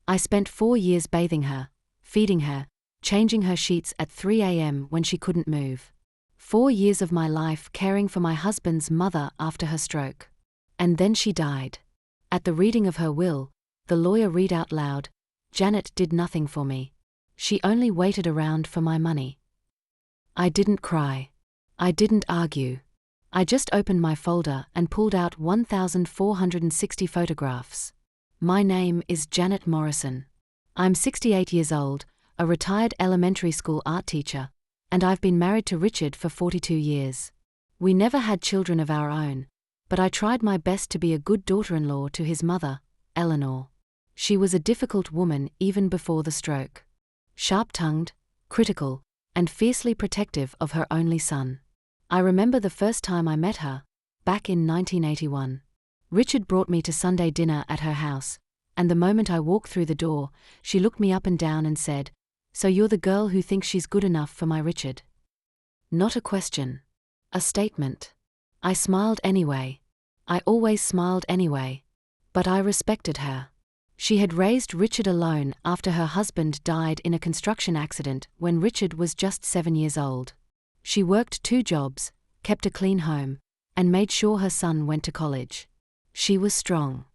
I spent 4 years bathing her, feeding her, changing her sheets at 3 a.m. when she couldn't move. 4 years of my life caring for my husband's mother after her stroke. And then she died. At the reading of her will, the lawyer read out loud, "Janet did nothing for me. She only waited around for my money." I didn't cry. I didn't argue. I just opened my folder and pulled out 1,460 photographs. My name is Janet Morrison. I'm 68 years old, a retired elementary school art teacher, and I've been married to Richard for 42 years. We never had children of our own, but I tried my best to be a good daughter-in-law to his mother, Eleanor. She was a difficult woman even before the stroke. Sharp-tongued, critical, and fiercely protective of her only son. I remember the first time I met her, back in 1981. Richard brought me to Sunday dinner at her house, and the moment I walked through the door, she looked me up and down and said, "So you're the girl who thinks she's good enough for my Richard?" Not a question. A statement. I smiled anyway. I always smiled anyway. But I respected her. She had raised Richard alone after her husband died in a construction accident when Richard was just 7 years old. She worked 2 jobs, kept a clean home, and made sure her son went to college. She was strong,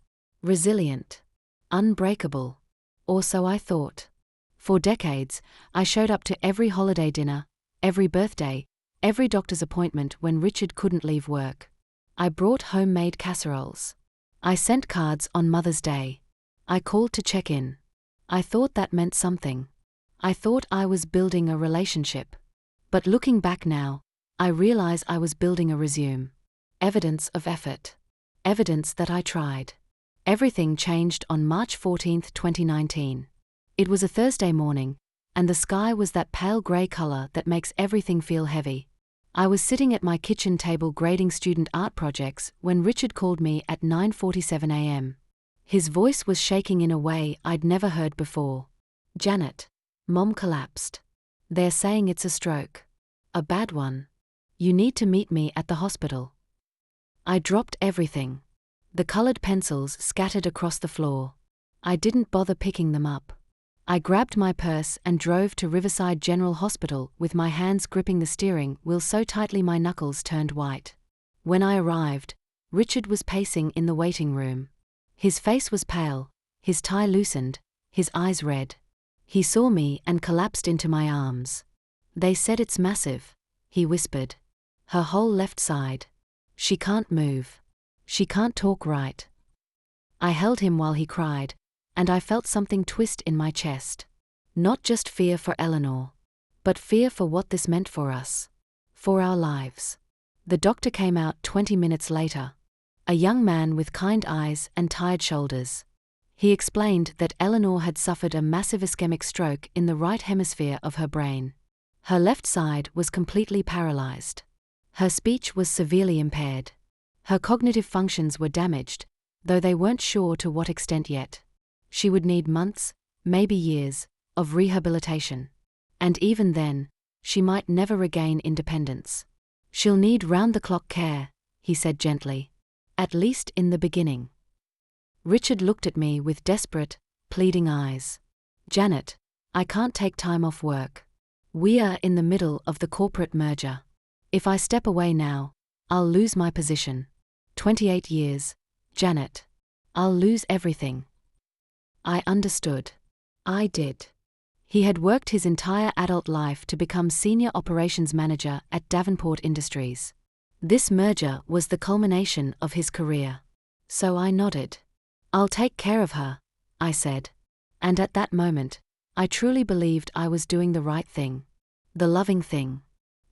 resilient, unbreakable. Or so I thought. For decades, I showed up to every holiday dinner, every birthday, every doctor's appointment when Richard couldn't leave work. I brought homemade casseroles. I sent cards on Mother's Day. I called to check in. I thought that meant something. I thought I was building a relationship. But looking back now, I realize I was building a resume. Evidence of effort. Evidence that I tried. Everything changed on March 14, 2019. It was a Thursday morning, and the sky was that pale grey color that makes everything feel heavy. I was sitting at my kitchen table grading student art projects when Richard called me at 9:47 a.m. His voice was shaking in a way I'd never heard before. "Janet, Mom collapsed. They're saying it's a stroke. A bad one. You need to meet me at the hospital." I dropped everything. The colored pencils scattered across the floor. I didn't bother picking them up. I grabbed my purse and drove to Riverside General Hospital with my hands gripping the steering wheel so tightly my knuckles turned white. When I arrived, Richard was pacing in the waiting room. His face was pale, his tie loosened, his eyes red. He saw me and collapsed into my arms. "They said it's massive," he whispered. "Her whole left side. She can't move. She can't talk right." I held him while he cried, and I felt something twist in my chest. Not just fear for Eleanor, but fear for what this meant for us. For our lives. The doctor came out 20 minutes later. A young man with kind eyes and tired shoulders. He explained that Eleanor had suffered a massive ischemic stroke in the right hemisphere of her brain. Her left side was completely paralyzed. Her speech was severely impaired. Her cognitive functions were damaged, though they weren't sure to what extent yet. She would need months, maybe years, of rehabilitation. And even then, she might never regain independence. "She'll need round-the-clock care," he said gently. "At least in the beginning." Richard looked at me with desperate, pleading eyes. "Janet, I can't take time off work. We are in the middle of the corporate merger. If I step away now, I'll lose my position. 28 years, Janet. I'll lose everything." I understood. I did. He had worked his entire adult life to become senior operations manager at Davenport Industries. This merger was the culmination of his career. So I nodded. "I'll take care of her," I said. And at that moment, I truly believed I was doing the right thing. The loving thing.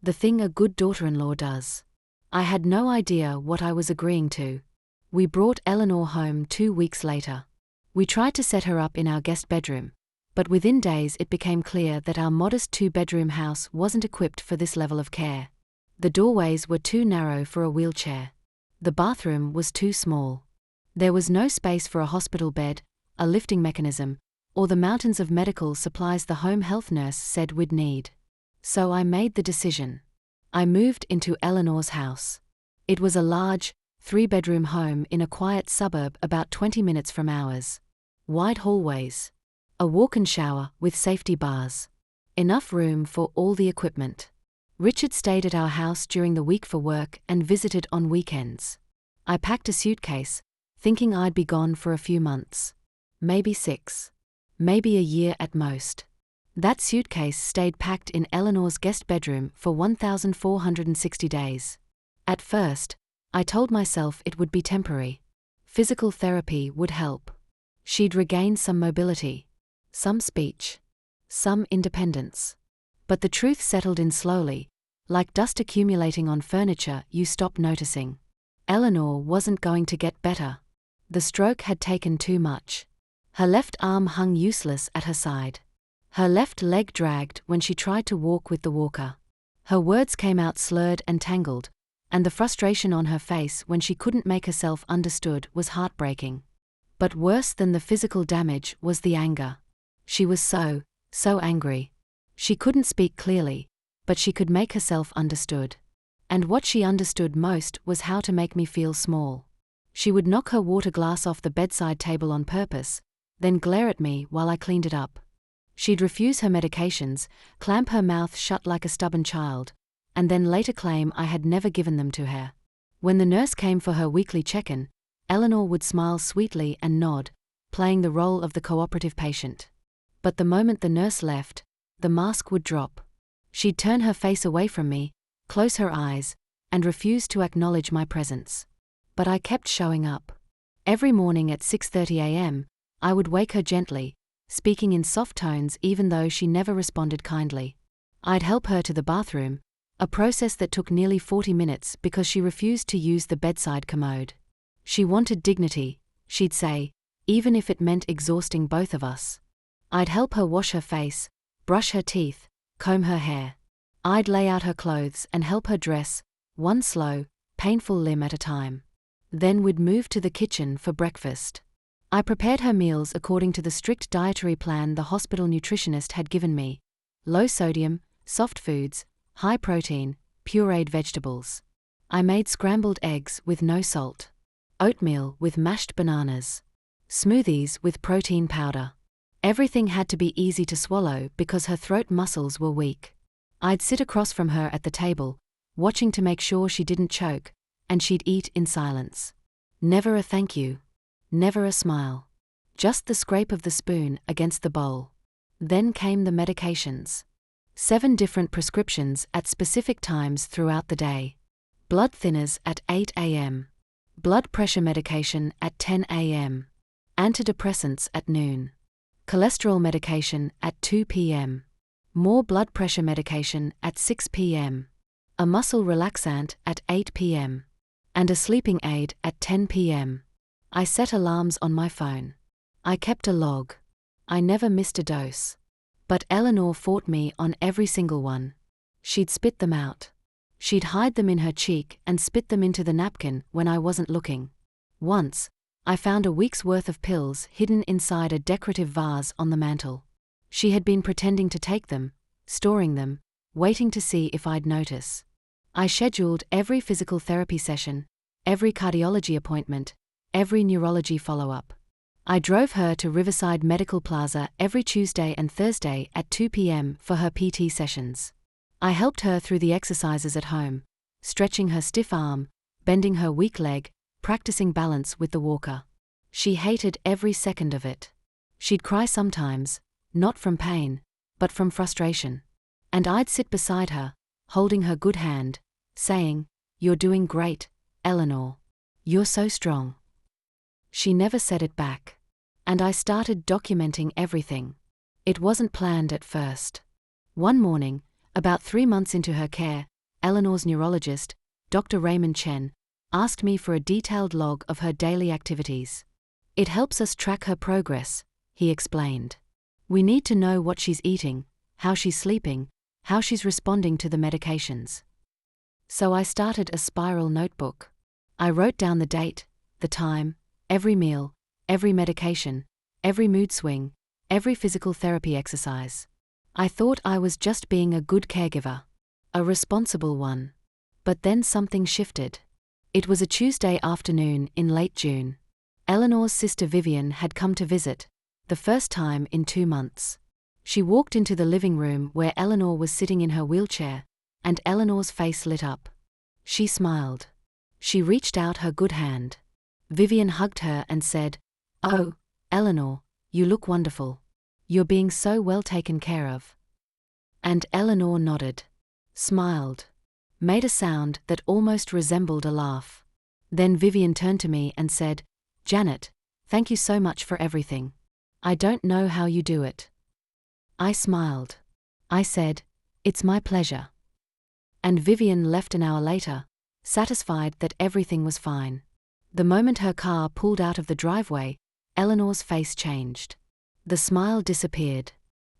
The thing a good daughter-in-law does. I had no idea what I was agreeing to. We brought Eleanor home 2 weeks later. We tried to set her up in our guest bedroom, but within days it became clear that our modest 2-bedroom house wasn't equipped for this level of care. The doorways were too narrow for a wheelchair. The bathroom was too small. There was no space for a hospital bed, a lifting mechanism, or the mountains of medical supplies the home health nurse said we'd need. So I made the decision. I moved into Eleanor's house. It was a large, 3-bedroom home in a quiet suburb about 20 minutes from ours. Wide hallways, A walk-in shower with safety bars. Enough room for all the equipment. Richard stayed at our house during the week for work and visited on weekends. I packed a suitcase, thinking I'd be gone for a few months. Maybe 6. Maybe a year at most. That suitcase stayed packed in Eleanor's guest bedroom for 1,460 days. At first, I told myself it would be temporary. Physical therapy would help. She'd regain some mobility, some speech, some independence. But the truth settled in slowly, like dust accumulating on furniture you stop noticing. Eleanor wasn't going to get better. The stroke had taken too much. Her left arm hung useless at her side. Her left leg dragged when she tried to walk with the walker. Her words came out slurred and tangled, and the frustration on her face when she couldn't make herself understood was heartbreaking. But worse than the physical damage was the anger. She was so angry. She couldn't speak clearly, but she could make herself understood. And what she understood most was how to make me feel small. She would knock her water glass off the bedside table on purpose, then glare at me while I cleaned it up. She'd refuse her medications, clamp her mouth shut like a stubborn child, and then later claim I had never given them to her. When the nurse came for her weekly check-in, Eleanor would smile sweetly and nod, playing the role of the cooperative patient. But the moment the nurse left, the mask would drop. She'd turn her face away from me, close her eyes, and refuse to acknowledge my presence. But I kept showing up. Every morning at 6:30 a.m., I would wake her gently, speaking in soft tones even though she never responded kindly. I'd help her to the bathroom, a process that took nearly 40 minutes because she refused to use the bedside commode. She wanted dignity, she'd say, even if it meant exhausting both of us. I'd help her wash her face, brush her teeth, comb her hair. I'd lay out her clothes and help her dress, one slow, painful limb at a time. Then we'd move to the kitchen for breakfast. I prepared her meals according to the strict dietary plan the hospital nutritionist had given me: low sodium, soft foods, high protein, pureed vegetables. I made scrambled eggs with no salt, oatmeal with mashed bananas, smoothies with protein powder. Everything had to be easy to swallow because her throat muscles were weak. I'd sit across from her at the table, watching to make sure she didn't choke, and she'd eat in silence. Never a thank you. Never a smile. Just the scrape of the spoon against the bowl. Then came the medications. 7 different prescriptions at specific times throughout the day. Blood thinners at 8 a.m. Blood pressure medication at 10 a.m. Antidepressants at noon. Cholesterol medication at 2 p.m. More blood pressure medication at 6 p.m. A muscle relaxant at 8 p.m. And a sleeping aid at 10 p.m. I set alarms on my phone. I kept a log. I never missed a dose. But Eleanor fought me on every single one. She'd spit them out. She'd hide them in her cheek and spit them into the napkin when I wasn't looking. Once, I found a week's worth of pills hidden inside a decorative vase on the mantel. She had been pretending to take them, storing them, waiting to see if I'd notice. I scheduled every physical therapy session, every cardiology appointment, every neurology follow-up. I drove her to Riverside Medical Plaza every Tuesday and Thursday at 2 p.m. for her PT sessions. I helped her through the exercises at home, stretching her stiff arm, bending her weak leg, practicing balance with the walker. She hated every second of it. She'd cry sometimes, not from pain, but from frustration. And I'd sit beside her, holding her good hand, saying, "You're doing great, Eleanor. You're so strong." She never said it back. And I started documenting everything. It wasn't planned at first. One morning, about 3 months into her care, Eleanor's neurologist, Dr. Raymond Chen, asked me for a detailed log of her daily activities. "It helps us track her progress," he explained. "We need to know what she's eating, how she's sleeping, how she's responding to the medications." So I started a spiral notebook. I wrote down the date, the time, every meal, every medication, every mood swing, every physical therapy exercise. I thought I was just being a good caregiver, a responsible one. But then something shifted. It was a Tuesday afternoon in late June. Eleanor's sister Vivian had come to visit, the first time in 2 months. She walked into the living room where Eleanor was sitting in her wheelchair, and Eleanor's face lit up. She smiled. She reached out her good hand. Vivian hugged her and said, "Oh, Eleanor, you look wonderful. You're being so well taken care of." And Eleanor nodded, smiled, made a sound that almost resembled a laugh. Then Vivian turned to me and said, "Janet, thank you so much for everything. I don't know how you do it." I smiled. I said, "It's my pleasure." And Vivian left an hour later, satisfied that everything was fine. The moment her car pulled out of the driveway, Eleanor's face changed. The smile disappeared.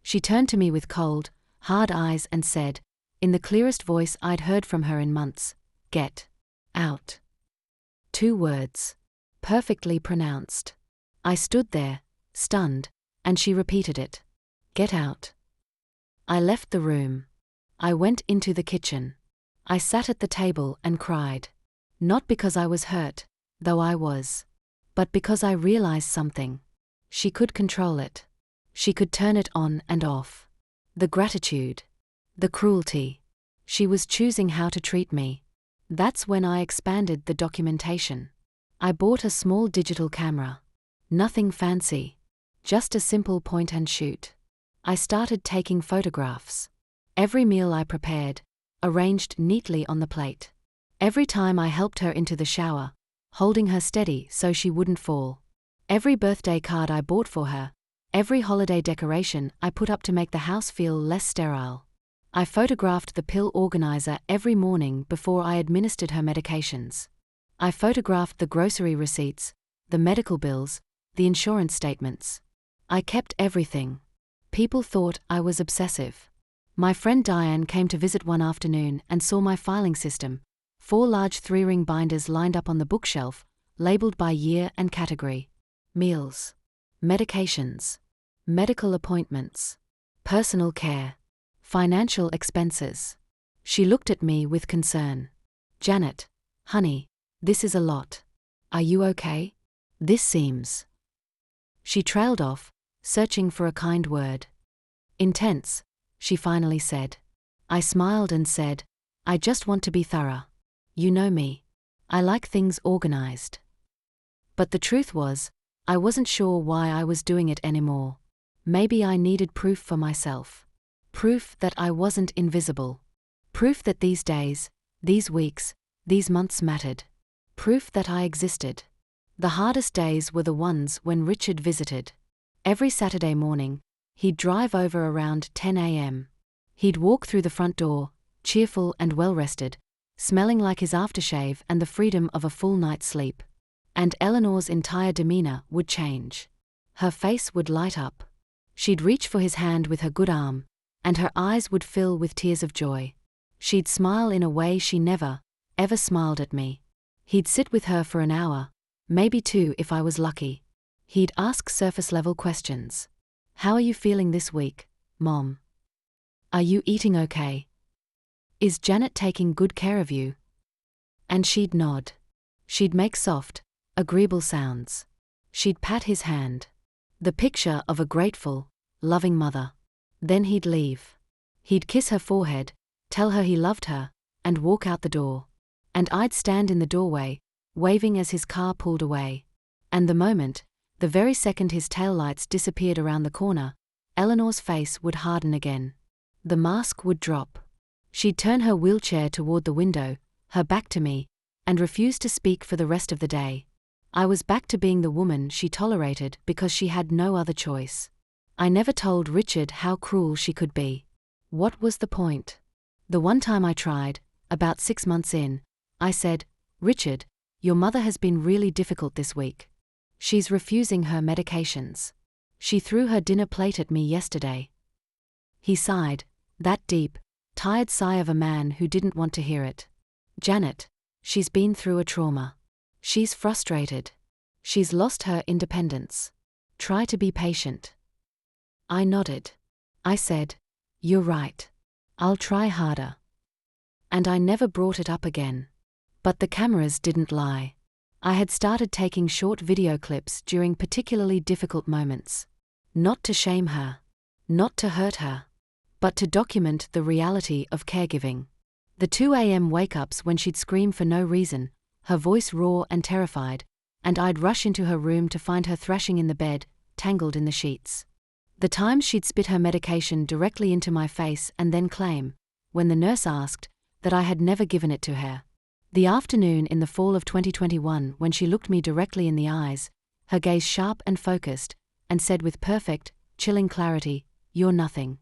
She turned to me with cold, hard eyes and said, in the clearest voice I'd heard from her in months, "Get out." 2 words. Perfectly pronounced. I stood there, stunned, and she repeated it. "Get out." I left the room. I went into the kitchen. I sat at the table and cried. Not because I was hurt, though I was, but because I realized something. She could control it. She could turn it on and off. The gratitude. The cruelty. She was choosing how to treat me. That's when I expanded the documentation. I bought a small digital camera. Nothing fancy. Just a simple point and shoot. I started taking photographs. Every meal I prepared, arranged neatly on the plate. Every time I helped her into the shower, holding her steady so she wouldn't fall. Every birthday card I bought for her, every holiday decoration I put up to make the house feel less sterile. I photographed the pill organizer every morning before I administered her medications. I photographed the grocery receipts, the medical bills, the insurance statements. I kept everything. People thought I was obsessive. My friend Diane came to visit one afternoon and saw my filing system, 4 large 3-ring binders lined up on the bookshelf, labeled by year and category. Meals, medications, medical appointments, personal care, financial expenses. She looked at me with concern. "Janet, honey, this is a lot. Are you okay? This seems..." She trailed off, searching for a kind word. "Intense," she finally said. I smiled and said, "I just want to be thorough. You know me. I like things organized." But the truth was, I wasn't sure why I was doing it anymore. Maybe I needed proof for myself. Proof that I wasn't invisible. Proof that these days, these weeks, these months mattered. Proof that I existed. The hardest days were the ones when Richard visited. Every Saturday morning, he'd drive over around 10 a.m. He'd walk through the front door, cheerful and well-rested, smelling like his aftershave and the freedom of a full night's sleep. And Eleanor's entire demeanor would change. Her face would light up. She'd reach for his hand with her good arm, and her eyes would fill with tears of joy. She'd smile in a way she never, ever smiled at me. He'd sit with her for an hour, maybe 2 if I was lucky. He'd ask surface-level questions. "How are you feeling this week, Mom? Are you eating okay? Is Janet taking good care of you?" And she'd nod. She'd make soft, agreeable sounds. She'd pat his hand. The picture of a grateful, loving mother. Then he'd leave. He'd kiss her forehead, tell her he loved her, and walk out the door. And I'd stand in the doorway, waving as his car pulled away. And the very second his taillights disappeared around the corner, Eleanor's face would harden again. The mask would drop. She'd turn her wheelchair toward the window, her back to me, and refuse to speak for the rest of the day. I was back to being the woman she tolerated because she had no other choice. I never told Richard how cruel she could be. What was the point? The one time I tried, about 6 months in, I said, "Richard, your mother has been really difficult this week. She's refusing her medications. She threw her dinner plate at me yesterday." He sighed, that deep, tired sigh of a man who didn't want to hear it. "Janet, she's been through a trauma. She's frustrated. She's lost her independence. Try to be patient." I nodded. I said, "You're right. I'll try harder." And I never brought it up again. But the cameras didn't lie. I had started taking short video clips during particularly difficult moments. Not to shame her. Not to hurt her. But to document the reality of caregiving. The 2 a.m. wake-ups when she'd scream for no reason, her voice raw and terrified, and I'd rush into her room to find her thrashing in the bed, tangled in the sheets. The times she'd spit her medication directly into my face and then claim, when the nurse asked, that I had never given it to her. The afternoon in the fall of 2021 when she looked me directly in the eyes, her gaze sharp and focused, and said with perfect, chilling clarity, "You're nothing."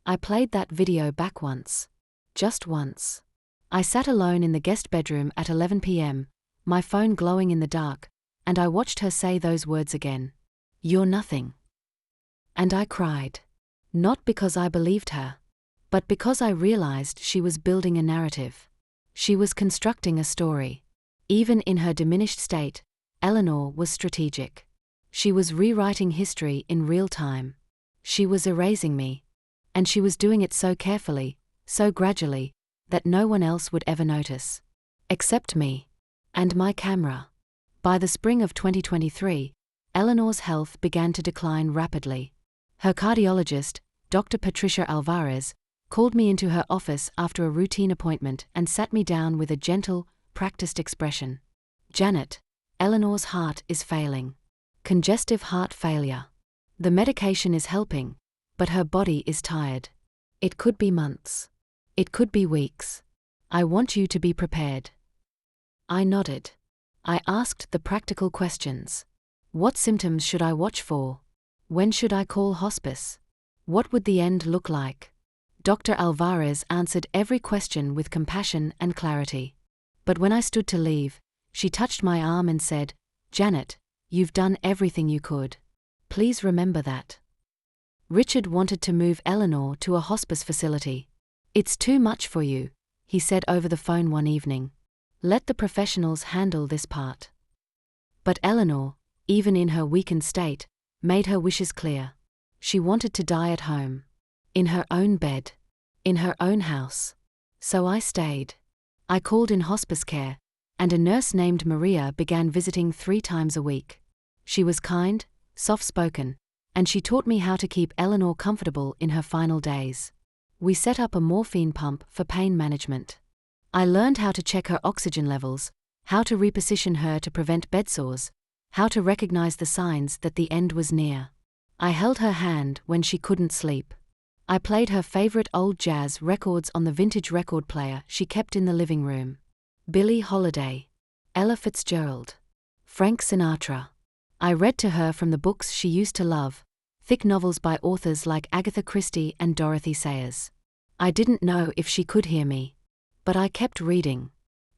I played that video back once. Just once. I sat alone in the guest bedroom at 11 p.m., my phone glowing in the dark, and I watched her say those words again. "You're nothing." And I cried. Not because I believed her, but because I realized she was building a narrative. She was constructing a story. Even in her diminished state, Eleanor was strategic. She was rewriting history in real time. She was erasing me. And she was doing it so carefully, so gradually, that no one else would ever notice. Except me. And my camera. By the spring of 2023, Eleanor's health began to decline rapidly. Her cardiologist, Dr. Patricia Alvarez, called me into her office after a routine appointment and sat me down with a gentle, practiced expression. "Janet, Eleanor's heart is failing. Congestive heart failure. The medication is helping, but her body is tired. It could be months. It could be weeks. I want you to be prepared." I nodded. I asked the practical questions. What symptoms should I watch for? When should I call hospice? What would the end look like? Dr. Alvarez answered every question with compassion and clarity. But when I stood to leave, she touched my arm and said, "Janet, you've done everything you could. Please remember that." Richard wanted to move Eleanor to a hospice facility. "It's too much for you," he said over the phone one evening. "Let the professionals handle this part." But Eleanor, even in her weakened state, made her wishes clear. She wanted to die at home. In her own bed. In her own house. So I stayed. I called in hospice care, and a nurse named Maria began visiting 3 times a week. She was kind, soft-spoken, and she taught me how to keep Eleanor comfortable in her final days. We set up a morphine pump for pain management. I learned how to check her oxygen levels, how to reposition her to prevent bed sores, how to recognize the signs that the end was near. I held her hand when she couldn't sleep. I played her favorite old jazz records on the vintage record player she kept in the living room. Billie Holiday, Ella Fitzgerald, Frank Sinatra. I read to her from the books she used to love, thick novels by authors like Agatha Christie and Dorothy Sayers. I didn't know if she could hear me. But I kept reading.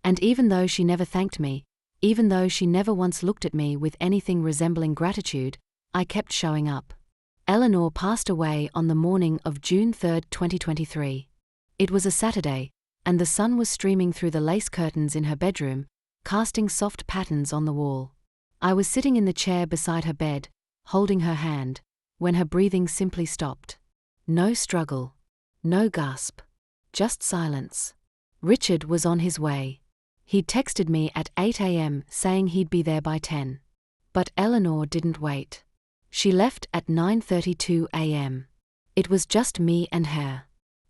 And even though she never thanked me, even though she never once looked at me with anything resembling gratitude, I kept showing up. Eleanor passed away on the morning of June 3, 2023. It was a Saturday, and the sun was streaming through the lace curtains in her bedroom, casting soft patterns on the wall. I was sitting in the chair beside her bed, holding her hand, when her breathing simply stopped. No struggle. No gasp. Just silence. Richard was on his way. He'd texted me at 8 a.m. saying he'd be there by 10. But Eleanor didn't wait. She left at 9:32 a.m. It was just me and her.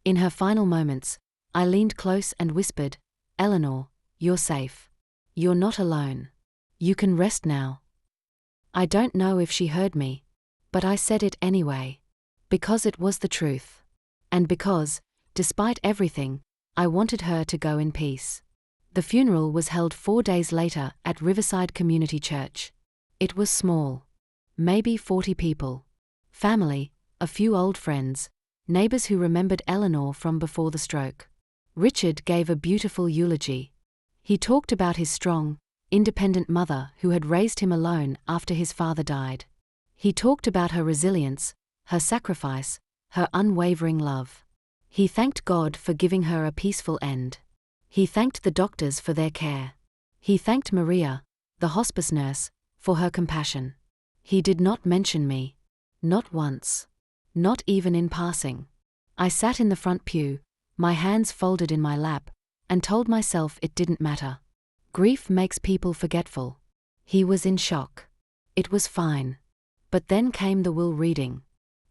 In her final moments, I leaned close and whispered, "Eleanor, you're safe. You're not alone. You can rest now." I don't know if she heard me, but I said it anyway. Because it was the truth. And because, despite everything, I wanted her to go in peace. The funeral was held 4 days later at Riverside Community Church. It was small. Maybe 40 people. Family, a few old friends, neighbors who remembered Eleanor from before the stroke. Richard gave a beautiful eulogy. He talked about his strong, independent mother who had raised him alone after his father died. He talked about her resilience, her sacrifice, her unwavering love. He thanked God for giving her a peaceful end. He thanked the doctors for their care. He thanked Maria, the hospice nurse, for her compassion. He did not mention me. Not once. Not even in passing. I sat in the front pew, my hands folded in my lap, and told myself it didn't matter. Grief makes people forgetful. He was in shock. It was fine. But then came the will reading.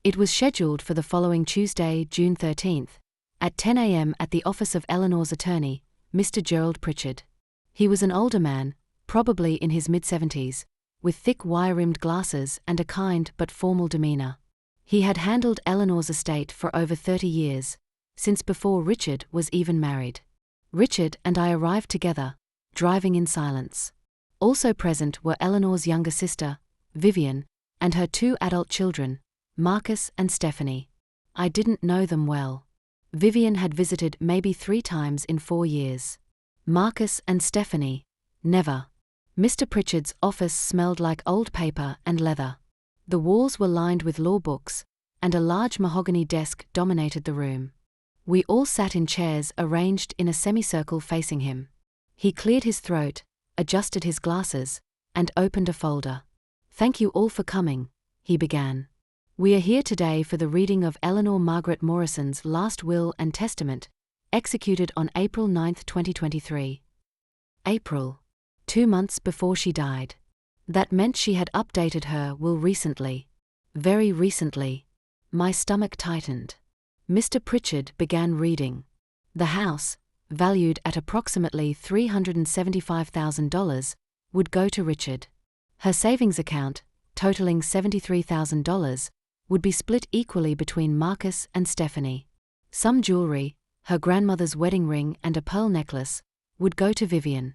It was scheduled for the following Tuesday, June 13th, at 10 a.m. at the office of Eleanor's attorney, Mr. Gerald Pritchard. He was an older man, probably in his mid-70s, with thick wire-rimmed glasses and a kind but formal demeanor. He had handled Eleanor's estate for over 30 years, since before Richard was even married. Richard and I arrived together, driving in silence. Also present were Eleanor's younger sister, Vivian, and her 2 adult children, Marcus and Stephanie. I didn't know them well. Vivian had visited maybe 3 times in 4 years. Marcus and Stephanie, never. Mr. Pritchard's office smelled like old paper and leather. The walls were lined with law books, and a large mahogany desk dominated the room. We all sat in chairs arranged in a semicircle facing him. He cleared his throat, adjusted his glasses, and opened a folder. "Thank you all for coming," he began. "We are here today for the reading of Eleanor Margaret Morrison's last will and testament, executed on April 9, 2023. April. 2 months before she died. That meant she had updated her will recently. Very recently. My stomach tightened. Mr. Pritchard began reading. The house, valued at approximately $375,000, would go to Richard. Her savings account, totaling $73,000, would be split equally between Marcus and Stephanie. Some jewelry, her grandmother's wedding ring and a pearl necklace, would go to Vivian.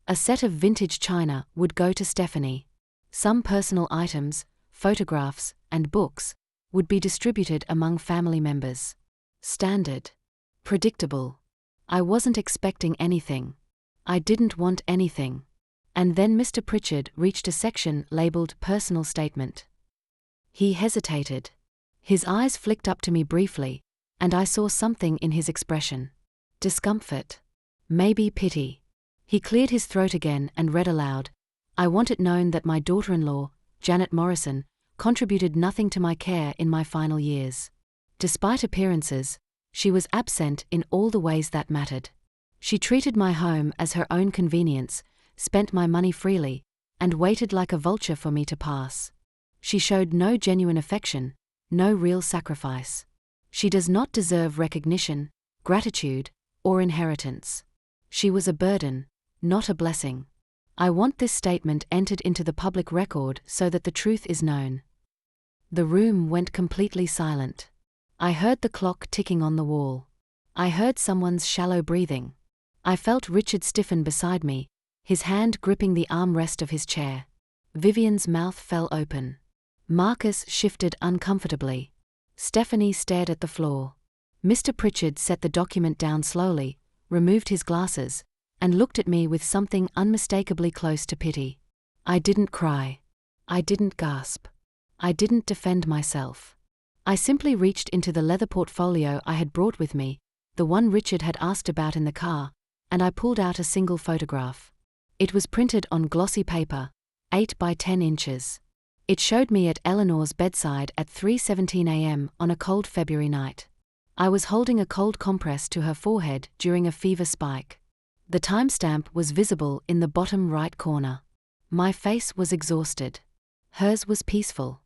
A set of vintage china would go to Stephanie. Some personal items, photographs, and books would be distributed among family members. Standard. Predictable. I wasn't expecting anything. I didn't want anything. And then Mr. Pritchard reached a section labeled Personal Statement. He hesitated. His eyes flicked up to me briefly, and I saw something in his expression. Discomfort. Maybe pity. He cleared his throat again and read aloud, "I want it known that my daughter-in-law, Janet Morrison, contributed nothing to my care in my final years. Despite appearances, she was absent in all the ways that mattered. She treated my home as her own convenience, spent my money freely, and waited like a vulture for me to pass. She showed no genuine affection, no real sacrifice. She does not deserve recognition, gratitude, or inheritance. She was a burden, not a blessing. I want this statement entered into the public record so that the truth is known." The room went completely silent. I heard the clock ticking on the wall. I heard someone's shallow breathing. I felt Richard stiffen beside me, his hand gripping the armrest of his chair. Vivian's mouth fell open. Marcus shifted uncomfortably. Stephanie stared at the floor. Mr. Pritchard set the document down slowly, removed his glasses, and looked at me with something unmistakably close to pity. I didn't cry. I didn't gasp. I didn't defend myself. I simply reached into the leather portfolio I had brought with me, the one Richard had asked about in the car, and I pulled out a single photograph. It was printed on glossy paper, 8 by 10 inches. It showed me at Eleanor's bedside at 3:17 a.m. on a cold February night. I was holding a cold compress to her forehead during a fever spike. The timestamp was visible in the bottom right corner. My face was exhausted. Hers was peaceful.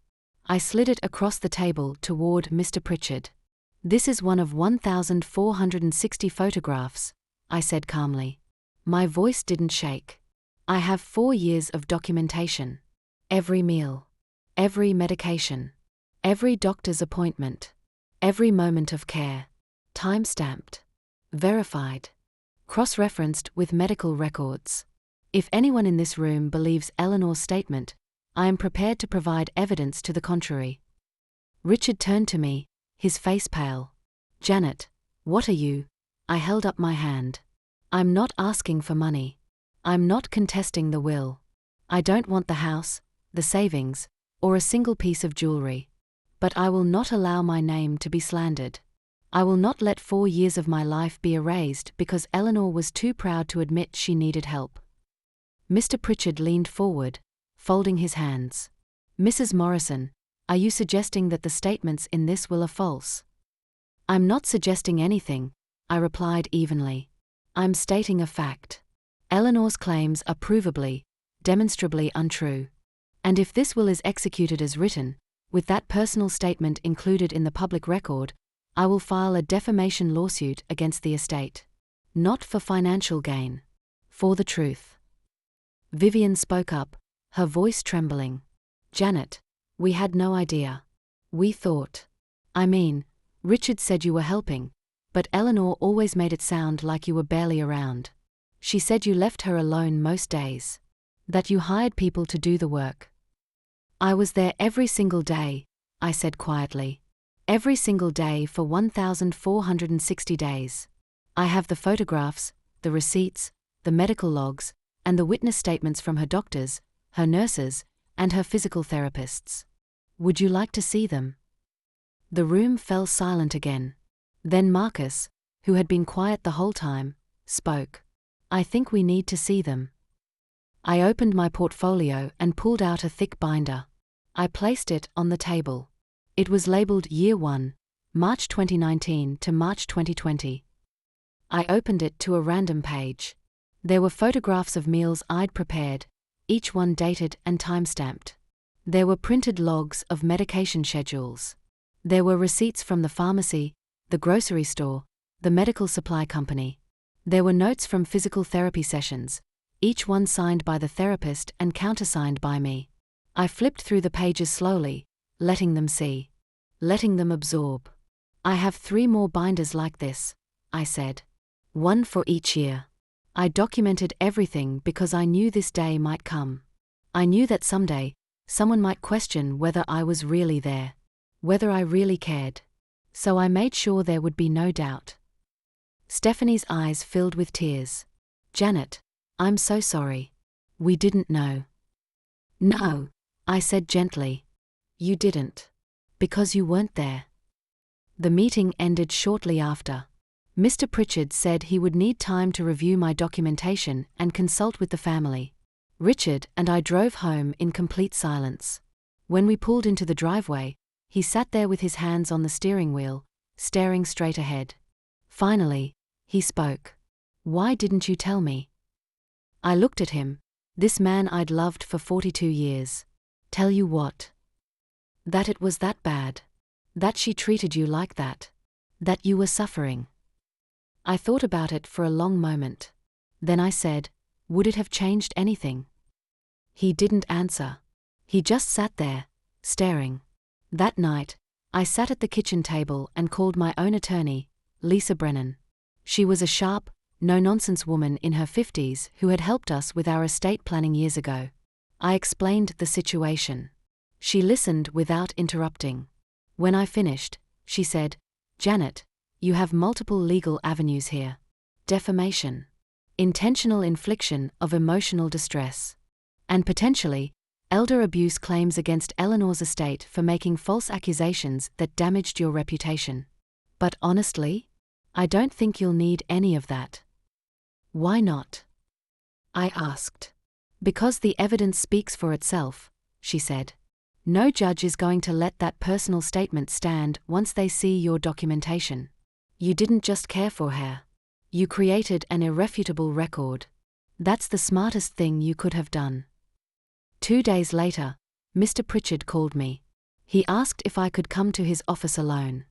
I slid it across the table toward Mr. Pritchard. "This is one of 1,460 photographs," I said calmly. My voice didn't shake. "I have 4 years of documentation. Every meal. Every medication. Every doctor's appointment. Every moment of care. Time-stamped. Verified. Cross-referenced with medical records. If anyone in this room believes Eleanor's statement, I am prepared to provide evidence to the contrary." Richard turned to me, his face pale. "Janet, what are you?" I held up my hand. "I'm not asking for money. I'm not contesting the will. I don't want the house, the savings, or a single piece of jewelry. But I will not allow my name to be slandered. I will not let 4 years of my life be erased because Eleanor was too proud to admit she needed help." Mr. Pritchard leaned forward, folding his hands. "Mrs. Morrison, are you suggesting that the statements in this will are false?" "I'm not suggesting anything," I replied evenly. "I'm stating a fact. Eleanor's claims are provably, demonstrably untrue. And if this will is executed as written, with that personal statement included in the public record, I will file a defamation lawsuit against the estate. Not for financial gain. For the truth. Vivian spoke up, her voice trembling. Janet, we had no idea. We thought. Richard said you were helping, but Eleanor always made it sound like you were barely around. She said you left her alone most days. That you hired people to do the work. I was there every single day, I said quietly. Every single day for 1,460 days. I have the photographs, the receipts, the medical logs, and the witness statements from her doctors, her nurses, and her physical therapists. Would you like to see them? The room fell silent again. Then Marcus, who had been quiet the whole time, spoke. I think we need to see them. I opened my portfolio and pulled out a thick binder. I placed it on the table. It was labeled Year 1, March 2019 to March 2020. I opened it to a random page. There were photographs of meals I'd prepared, each one dated and time-stamped. There were printed logs of medication schedules. There were receipts from the pharmacy, the grocery store, the medical supply company. There were notes from physical therapy sessions, each one signed by the therapist and countersigned by me. I flipped through the pages slowly, letting them see. Letting them absorb. I have 3 more binders like this, I said. 1 for each year. I documented everything because I knew this day might come. I knew that someday, someone might question whether I was really there. Whether I really cared. So I made sure there would be no doubt. Stephanie's eyes filled with tears. Janet, I'm so sorry. We didn't know. No, I said gently. You didn't. Because you weren't there. The meeting ended shortly after. Mr. Pritchard said he would need time to review my documentation and consult with the family. Richard and I drove home in complete silence. When we pulled into the driveway, he sat there with his hands on the steering wheel, staring straight ahead. Finally, he spoke. Why didn't you tell me? I looked at him, this man I'd loved for 42 years. Tell you what? That it was that bad. That she treated you like that. That you were suffering. I thought about it for a long moment. Then I said, would it have changed anything? He didn't answer. He just sat there, staring. That night, I sat at the kitchen table and called my own attorney, Lisa Brennan. She was a sharp, no-nonsense woman in her 50s who had helped us with our estate planning years ago. I explained the situation. She listened without interrupting. When I finished, she said, Janet, you have multiple legal avenues here. Defamation. Intentional infliction of emotional distress. And potentially, elder abuse claims against Eleanor's estate for making false accusations that damaged your reputation. But honestly, I don't think you'll need any of that. Why not? I asked. Because the evidence speaks for itself, she said. No judge is going to let that personal statement stand once they see your documentation. You didn't just care for her. You created an irrefutable record. That's the smartest thing you could have done. 2 days later, Mr. Pritchard called me. He asked if I could come to his office alone.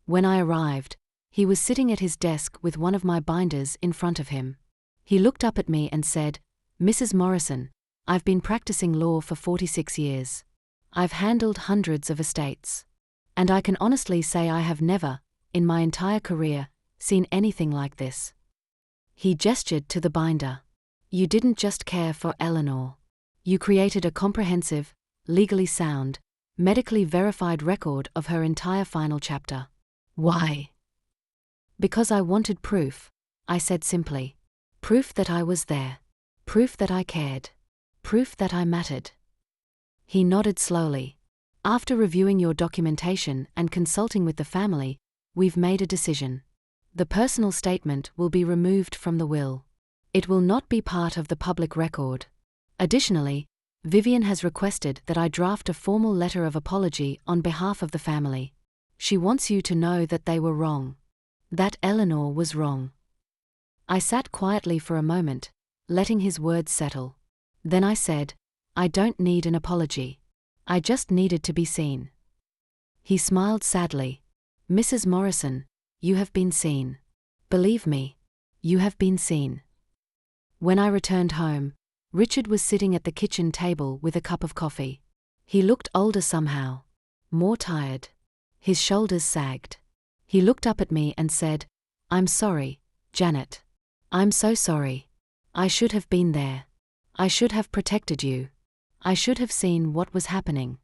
When I arrived, he was sitting at his desk with one of my binders in front of him. He looked up at me and said, Mrs. Morrison, I've been practicing law for 46 years. I've handled hundreds of estates. And I can honestly say I have never, in my entire career, seen anything like this. He gestured to the binder. You didn't just care for Eleanor. You created a comprehensive, legally sound, medically verified record of her entire final chapter. Why? Because I wanted proof, I said simply. Proof that I was there. Proof that I cared. Proof that I mattered. He nodded slowly. After reviewing your documentation and consulting with the family, we've made a decision. The personal statement will be removed from the will. It will not be part of the public record. Additionally, Vivian has requested that I draft a formal letter of apology on behalf of the family. She wants you to know that they were wrong. That Eleanor was wrong. I sat quietly for a moment, letting his words settle. Then I said, I don't need an apology. I just needed to be seen. He smiled sadly. Mrs. Morrison, you have been seen. Believe me, you have been seen. When I returned home, Richard was sitting at the kitchen table with a cup of coffee. He looked older somehow, more tired. His shoulders sagged. He looked up at me and said, "I'm sorry, Janet. I'm so sorry. I should have been there. I should have protected you. I should have seen what was happening."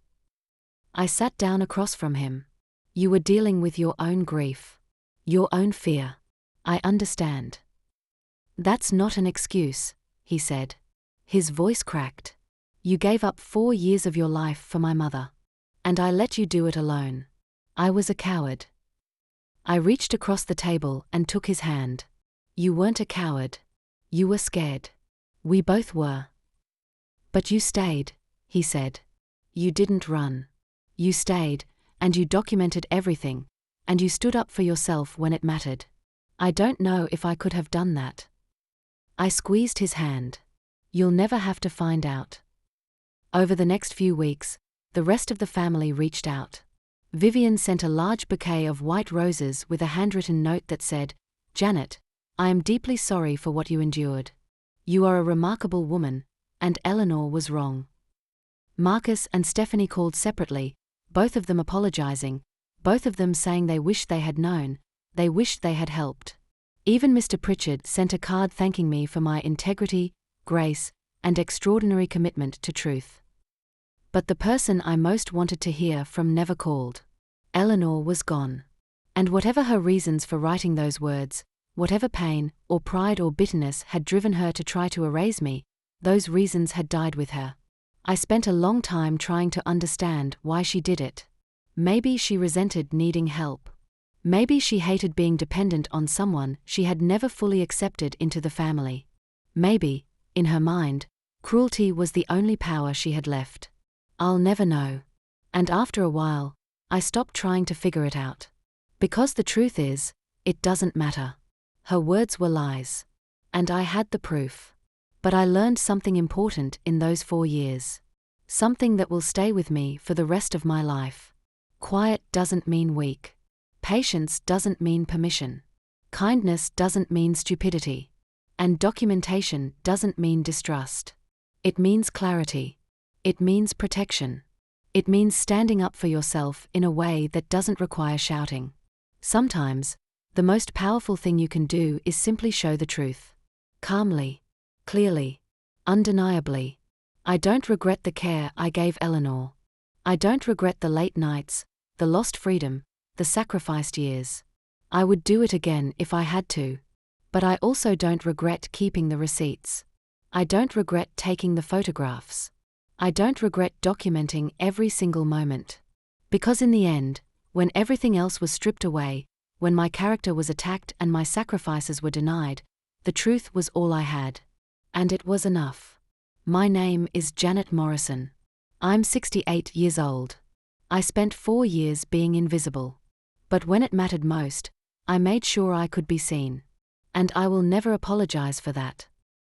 I sat down across from him. "You were dealing with your own grief. Your own fear. I understand." "That's not an excuse," he said. His voice cracked. "You gave up 4 years of your life for my mother. And I let you do it alone. I was a coward." I reached across the table and took his hand. "You weren't a coward. You were scared. We both were. But you stayed," he said. "You didn't run. You stayed, and you documented everything, and you stood up for yourself when it mattered. I don't know if I could have done that." I squeezed his hand. "You'll never have to find out." Over the next few weeks, the rest of the family reached out. Vivian sent a large bouquet of white roses with a handwritten note that said, "Janet, I am deeply sorry for what you endured. You are a remarkable woman, and Eleanor was wrong." Marcus and Stephanie called separately, both of them apologizing, both of them saying they wished they had known, they wished they had helped. Even Mr. Pritchard sent a card thanking me for my integrity, grace, and extraordinary commitment to truth. But the person I most wanted to hear from never called. Eleanor was gone. And whatever her reasons for writing those words, whatever pain, or pride or bitterness had driven her to try to erase me, those reasons had died with her. I spent a long time trying to understand why she did it. Maybe she resented needing help. Maybe she hated being dependent on someone she had never fully accepted into the family. Maybe, in her mind, cruelty was the only power she had left. I'll never know. And after a while, I stopped trying to figure it out. Because the truth is, it doesn't matter. Her words were lies. And I had the proof. But I learned something important in those 4 years. Something that will stay with me for the rest of my life. Quiet doesn't mean weak. Patience doesn't mean permission. Kindness doesn't mean stupidity. And documentation doesn't mean distrust. It means clarity. It means protection. It means standing up for yourself in a way that doesn't require shouting. Sometimes, the most powerful thing you can do is simply show the truth. Calmly. Clearly. Undeniably. I don't regret the care I gave Eleanor. I don't regret the late nights, the lost freedom, the sacrificed years. I would do it again if I had to. But I also don't regret keeping the receipts. I don't regret taking the photographs. I don't regret documenting every single moment. Because in the end, when everything else was stripped away, when my character was attacked and my sacrifices were denied, the truth was all I had. And it was enough. My name is Janet Morrison. I'm 68 years old. I spent 4 years being invisible. But when it mattered most, I made sure I could be seen. And I will never apologize for that.